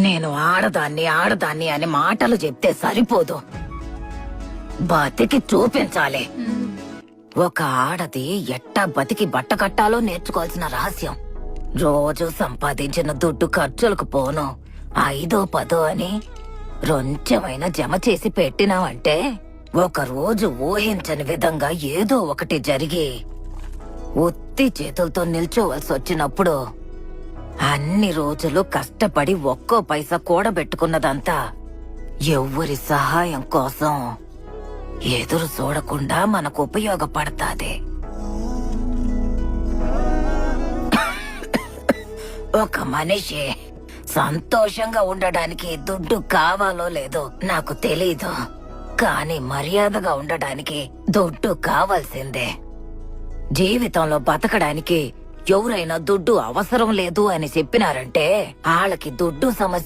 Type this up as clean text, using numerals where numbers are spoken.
నేను ఆడదాన్ని అని మాటలు చెప్తే సరిపోదు, బతికి చూపించాలి. ఒక ఆడది ఎట్టా బతికి బట్ట కట్టాలో నేర్చుకోవాల్సిన రహస్యం. రోజు సంపాదించిన దుడ్డు ఖర్చులకు పోను 5-10 అని రొంచెమైన జమ చేసి పెట్టినావంటే ఒక రోజు ఊహించని విధంగా ఏదో ఒకటి జరిగి ఉత్తి చేతులతో నిల్చోవలసి వచ్చినప్పుడు అన్ని రోజులు కష్టపడి ఒక్కో పైసా కూడబెట్టుకున్నదంతా ఎవ్వరి సహాయం కోసం ఎదురు చూడకుండా మనకు ఉపయోగపడతాది. ఒక మనిషి సంతోషంగా ఉండడానికి దుడ్డు కావాలో లేదో నాకు తెలీదు, కానీ మర్యాదగా ఉండడానికి దుడ్డు కావాల్సిందే. జీవితంలో బతకడానికి ఎవరైనా దుడ్డు అవసరం లేదు అని చెప్పినారంటే వాళ్ళకి దుడ్డు సమస్య